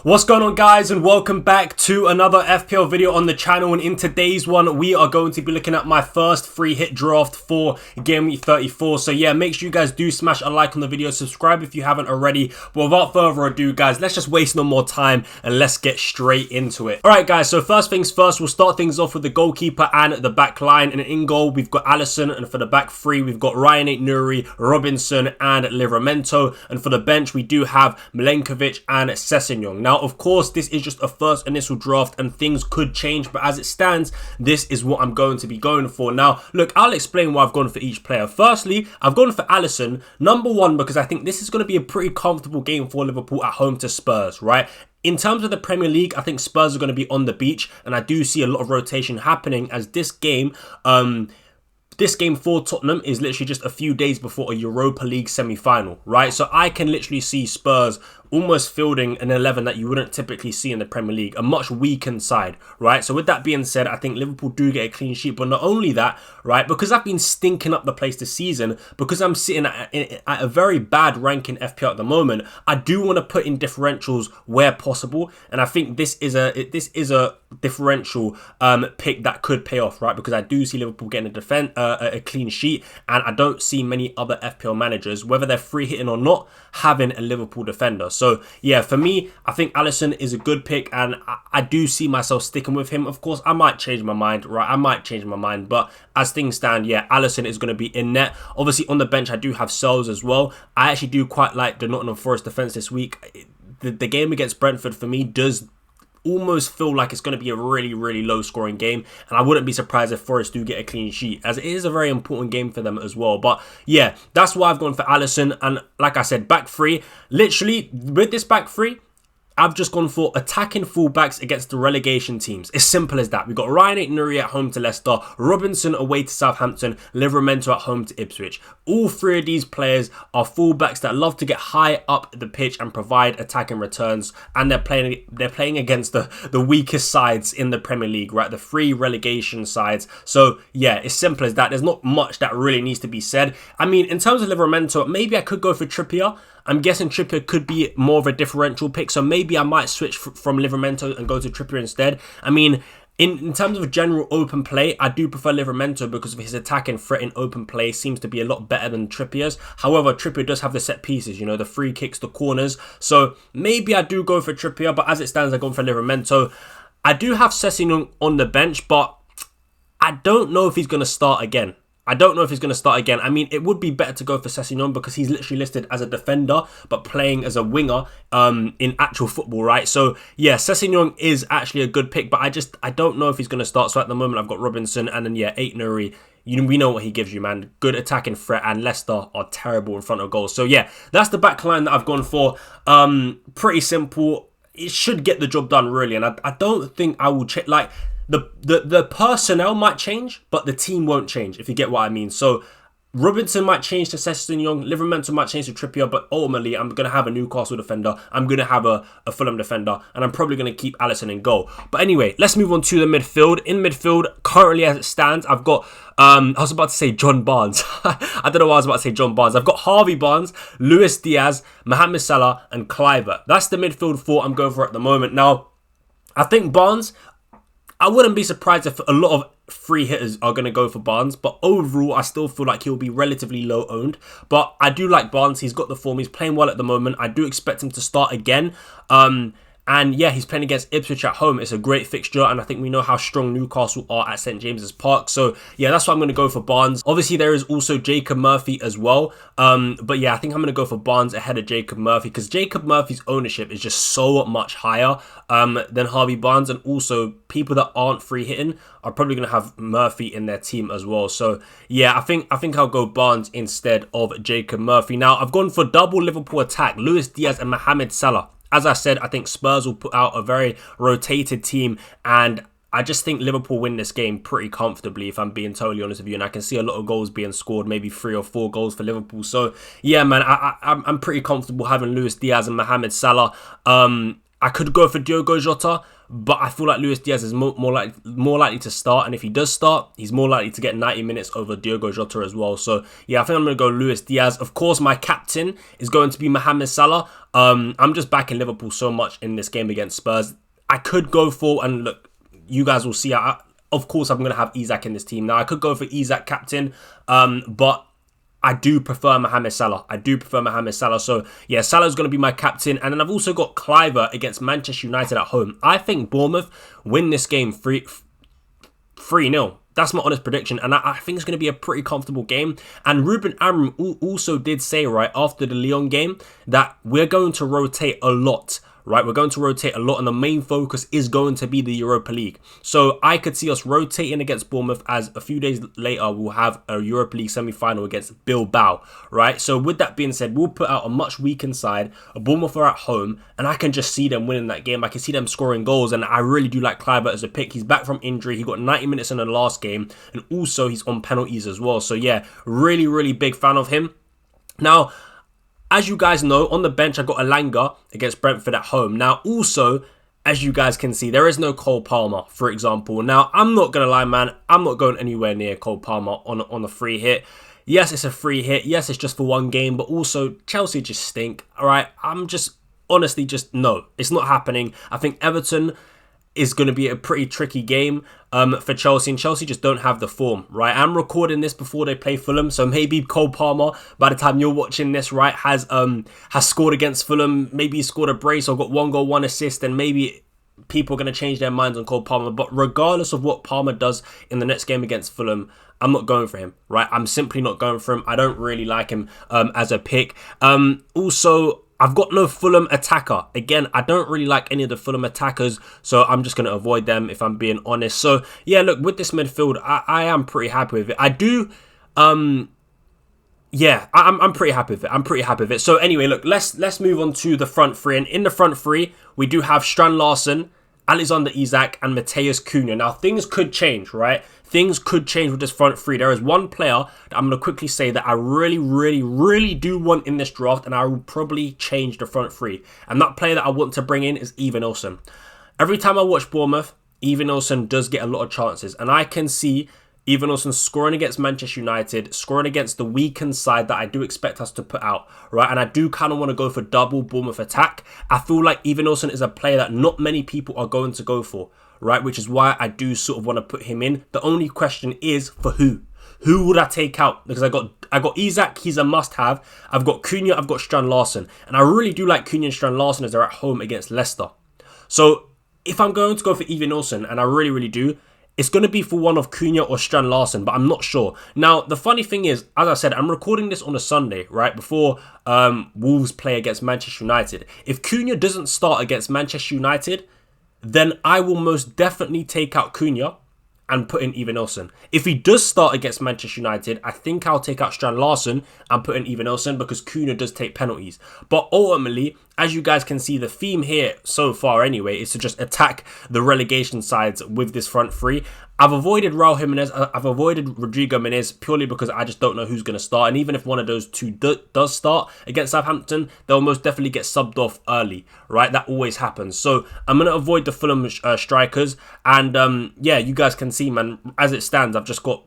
What's going on, guys, and welcome back to another FPL video on the channel. And in today's one, we are going to be looking at my first free hit draft for Gameweek 34. So yeah, make sure you guys do smash a like on the video, subscribe if you haven't already. But without further ado, guys, let's just waste no more time and let's get straight into it. All right, guys, so first things first, we'll start things off with the goalkeeper and the back line. And in goal, we've got Alisson, and for the back three, we've got Ryan Aït-Nouri, Robinson, and Livramento. And for the bench, we do have Milenkovic and Sessegnon. Now, of course, this is just a first initial draft and things could change, but as it stands, this is what I'm going to be going for. Now, look, I'll explain why I've gone for each player. Firstly, I've gone for Alisson, number one, because I think this is going to be a pretty comfortable game for Liverpool at home to Spurs, right? In terms of the Premier League, I think Spurs are going to be on the beach, and I do see a lot of rotation happening as this game for Tottenham is literally just a few days before a Europa League semi-final, right? So I can literally see Spurs almost fielding an 11 that you wouldn't typically see in the Premier League, a much weakened side, right? So with that being said, I think Liverpool do get a clean sheet, but not only that, right, because I've been stinking up the place this season, because I'm sitting at a very bad rank in FPL at the moment, I do want to put in differentials where possible, and I think this is a differential pick that could pay off, right? Because I do see Liverpool getting a clean sheet, and I don't see many other FPL managers, whether they're free hitting or not, having a Liverpool defender. So yeah, for me, I think Alisson is a good pick, and I do see myself sticking with him. Of course, I might change my mind, right? I might change my mind, but as things stand, yeah, Alisson is going to be in net. Obviously, on the bench, I do have Sells as well. I actually do quite like the Nottingham Forest defense this week. The game against Brentford for me does almost feel like it's going to be a really low scoring game, and I wouldn't be surprised if Forest do get a clean sheet, as it is a very important game for them as well. But yeah, that's why I've gone for Alisson. And like I said, back three, literally with this back three, I've just gone for attacking fullbacks against the relegation teams. It's simple as that. We've got Ryan Aït-Nouri at home to Leicester, Robinson away to Southampton, Livramento at home to Ipswich. All three of these players are fullbacks that love to get high up the pitch and provide attacking returns, and they're playing against the weakest sides in the Premier League, right? The three relegation sides. So yeah, it's simple as that. There's not much that really needs to be said. I mean, in terms of Livramento, maybe I could go for Trippier. I'm guessing Trippier could be more of a differential pick, so maybe I might switch from Livramento and go to Trippier instead. I mean, in terms of general open play, I do prefer Livramento because of his attacking threat in open play seems to be a lot better than Trippier's. However, Trippier does have the set pieces, you know, the free kicks, the corners. So maybe I do go for Trippier, but as it stands, I've gone for Livramento. I do have Sessegnon on the bench, but I don't know if he's going to start again. I mean, it would be better to go for Sessegnon because he's literally listed as a defender, but playing as a winger in actual football, right? So yeah, Sessegnon is actually a good pick, but I don't know if he's going to start. So at the moment, I've got Robinson, and then yeah, Aït-Nouri. We know what he gives you, man. Good attacking threat, and Leicester are terrible in front of goals. So yeah, that's the back line that I've gone for. Pretty simple. It should get the job done, really, and I don't think I will check like. The personnel might change, but the team won't change, if you get what I mean. So Robinson might change to Sessegnon, Livramento might change to Trippier, but ultimately I'm going to have a Newcastle defender, I'm going to have a Fulham defender, and I'm probably going to keep Alisson in goal. But anyway, let's move on to the midfield. In midfield, currently as it stands, I've got, I was about to say John Barnes. I don't know why I was about to say John Barnes. I've got Harvey Barnes, Luis Diaz, Mohamed Salah, and Kluivert. That's the midfield four I'm going for at the moment. Now, I think Barnes, I wouldn't be surprised if a lot of free hitters are going to go for Barnes, but overall, I still feel like he'll be relatively low owned. But I do like Barnes. He's got the form. He's playing well at the moment. I do expect him to start again. And yeah, he's playing against Ipswich at home. It's a great fixture, and I think we know how strong Newcastle are at St James's Park. So yeah, that's why I'm going to go for Barnes. Obviously, there is also Jacob Murphy as well. But yeah, I think I'm going to go for Barnes ahead of Jacob Murphy because Jacob Murphy's ownership is just so much higher than Harvey Barnes, and also people that aren't free hitting are probably going to have Murphy in their team as well. So yeah, I think I'll go Barnes instead of Jacob Murphy. Now I've gone for double Liverpool attack: Luis Diaz and Mohamed Salah. As I said, I think Spurs will put out a very rotated team, and I just think Liverpool win this game pretty comfortably, if I'm being totally honest with you. And I can see a lot of goals being scored, maybe 3 or 4 goals for Liverpool. So yeah, man, I'm pretty comfortable having Luis Diaz and Mohamed Salah. I could go for Diogo Jota, but I feel like Luis Diaz is more likely to start, and if he does start, he's more likely to get 90 minutes over Diogo Jota as well. So yeah, I think I'm going to go Luis Diaz. Of course, my captain is going to be Mohamed Salah. I'm just backing Liverpool so much in this game against Spurs. I could go for, and look, you guys will see, of course, I'm going to have Isak in this team. Now, I could go for Isak captain, but I do prefer Mohamed Salah. So, yeah, Salah's going to be my captain. And then I've also got Cliver against Manchester United at home. I think Bournemouth win this game 3-0. That's my honest prediction. And I think it's going to be a pretty comfortable game. And Ruben Amorim also did say, right, after the Lyon game, that we're going to rotate a lot. Right, we're going to rotate a lot, and the main focus is going to be the Europa League. So I could see us rotating against Bournemouth, as a few days later we'll have a Europa League semi-final against Bilbao. Right, so with that being said, we'll put out a much weakened side. Bournemouth are at home, and I can just see them winning that game. I can see them scoring goals, and I really do like Kluivert as a pick. He's back from injury. He got 90 minutes in the last game, and also he's on penalties as well. So yeah, really, really big fan of him. Now, as you guys know, on the bench, I got Elanga against Brentford at home. Now, also, as you guys can see, there is no Cole Palmer, for example. Now, I'm not going to lie, man. I'm not going anywhere near Cole Palmer on the free hit. Yes, it's a free hit. Yes, it's just for one game. But also, Chelsea just stink. All right, I'm just, honestly, just no. It's not happening. I think Everton is going to be a pretty tricky game for Chelsea, and Chelsea just don't have the form, right? I'm recording this before they play Fulham, so maybe Cole Palmer, by the time you're watching this, right, has scored against Fulham. Maybe he scored a brace or got 1 goal, 1 assist, and maybe people are going to change their minds on Cole Palmer. But regardless of what Palmer does in the next game against Fulham, I'm not going for him, right? I'm simply not going for him. I don't really like him as a pick. Also, I've got no Fulham attacker. Again, I don't really like any of the Fulham attackers, so I'm just going to avoid them if I'm being honest. So, yeah, look, with this midfield, I am pretty happy with it. I do, yeah, I'm pretty happy with it. So, anyway, look, let's move on to the front three. And in the front three, we do have Strand Larsen, Alexander Isak, and Matheus Cunha. Now, things could change, right? Things could change with this front three. There is one player that I'm going to quickly say that I really, really, really do want in this draft, and I will probably change the front three. And that player that I want to bring in is Ivan Olsen. Every time I watch Bournemouth, Ivan Olsen does get a lot of chances, and I can see Ivan Olsen scoring against Manchester United, scoring against the weakened side that I do expect us to put out, right? And I do kind of want to go for double Bournemouth attack. I feel like Ivan Olsen is a player that not many people are going to go for, right? Which is why I do sort of want to put him in. The only question is for who? Who would I take out? Because I got Isak, he's a must-have. I've got Cunha, I've got Strand Larsen. And I really do like Cunha and Strand Larsen as they're at home against Leicester. So if I'm going to go for Ivan Olsen, and I really, really do, it's going to be for one of Cunha or Strand Larsen, but I'm not sure. Now, the funny thing is, as I said, I'm recording this on a Sunday, right, before Wolves play against Manchester United. If Cunha doesn't start against Manchester United, then I will most definitely take out Cunha and put in Ivan Olsen. If he does start against Manchester United, I think I'll take out Strand Larsen and put in Ivan Olsen because Cunha does take penalties. But ultimately, as you guys can see, the theme here so far anyway is to just attack the relegation sides with this front three. I've avoided Raul Jimenez, I've avoided Rodrigo Menez purely because I just don't know who's going to start. And even if one of those two does start against Southampton, they'll most definitely get subbed off early, right? That always happens. So I'm going to avoid the Fulham strikers. And yeah, you guys can see, man, as it stands, I've just got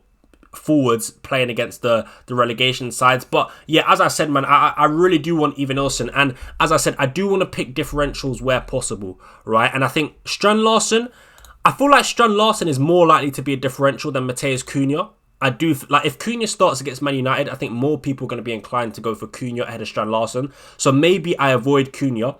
forwards playing against the relegation sides. But yeah, as I said, man, I really do want Ivan Olsen. And as I said, I do want to pick differentials where possible, right? And I think Strand Larsen, I feel like Strand Larsen is more likely to be a differential than Matheus Cunha. I do, like, if Cunha starts against Man United, I think more people are going to be inclined to go for Cunha ahead of Strand Larsen. So maybe I avoid Cunha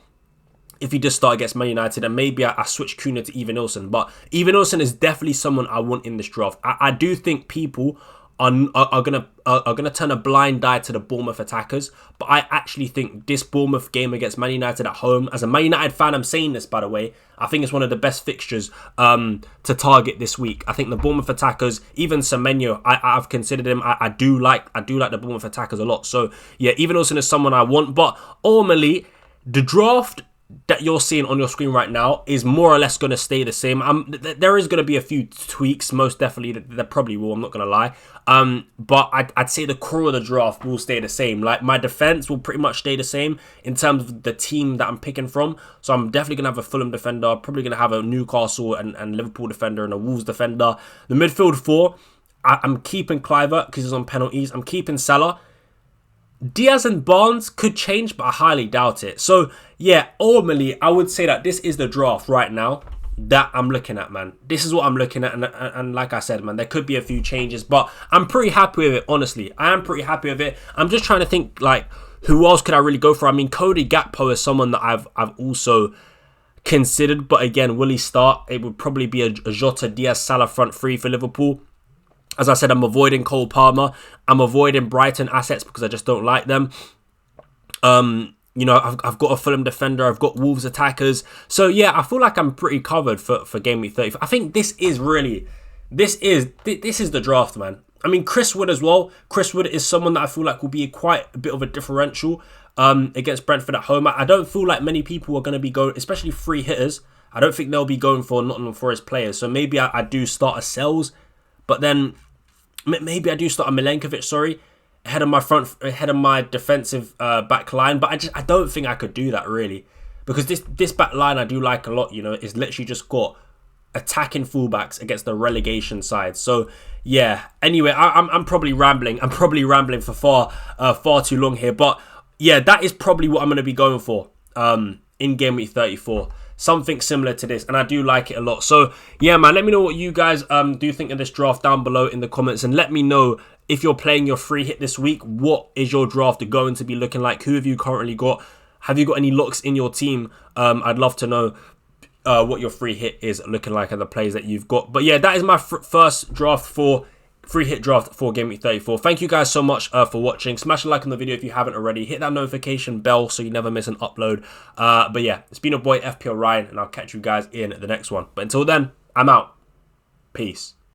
if he does start against Man United, and maybe I switch Cunha to Ivan Olsen. But Ivan Olsen is definitely someone I want in this draft. I do think people are gonna turn a blind eye to the Bournemouth attackers, but I actually think this Bournemouth game against Man United at home, as a Man United fan, I'm saying this by the way, I think it's one of the best fixtures to target this week. I think the Bournemouth attackers, even Semenyo, I've considered him. I do like the Bournemouth attackers a lot. So yeah, Ivan Olsen is someone I want, but ultimately the draft that you're seeing on your screen right now is more or less going to stay the same. There is going to be a few tweaks, most definitely. There probably will, I'm not going to lie. But I'd say the core of the draft will stay the same. Like, my defense will pretty much stay the same in terms of the team that I'm picking from. So I'm definitely going to have a Fulham defender, probably going to have a Newcastle and Liverpool defender and a Wolves defender. The midfield four, I'm keeping Cliver because he's on penalties. I'm keeping Salah. Diaz and Barnes could change, but I highly doubt it. So, yeah, ultimately, I would say that this is the draft right now that I'm looking at, man. This is what I'm looking at. And like I said, man, there could be a few changes, but I'm pretty happy with it, honestly. I am pretty happy with it. I'm just trying to think, like, who else could I really go for? I mean, Cody Gakpo is someone that I've also considered. But again, will he start? It would probably be a Jota, Diaz, Salah front three for Liverpool. As I said, I'm avoiding Cole Palmer. I'm avoiding Brighton assets because I just don't like them. You know, I've got a Fulham defender. I've got Wolves attackers. So, yeah, I feel like I'm pretty covered for Game Week 30. I think this is the draft, man. I mean, Chris Wood as well. Chris Wood is someone that I feel like will be quite a bit of a differential against Brentford at home. I don't feel like many people are going to be going, especially free hitters. I don't think they'll be going for Nottingham Forest players. So maybe I do start a Sells. But then maybe I do start a Milenkovic, ahead of my defensive back line. But I don't think I could do that, really. Because this back line I do like a lot, you know. It's literally just got attacking fullbacks against the relegation side. So, yeah. Anyway, I'm probably rambling. I'm probably rambling for far too long here. But, yeah, that is probably what I'm going to be going for in Game Week 34. Something similar to this, and I do like it a lot. So, yeah, man, let me know what you guys do think of this draft down below in the comments, and let me know if you're playing your free hit this week. What is your draft going to be looking like? Who have you currently got? Have you got any locks in your team? I'd love to know what your free hit is looking like and the players that you've got. But, yeah, that is my first draft for free hit draft for Game Week 34. Thank you guys so much for watching. Smash a like on the video if you haven't already. Hit that notification bell so you never miss an upload. But yeah, it's been your boy FPL Ryan, and I'll catch you guys in the next one. But until then, I'm out. Peace.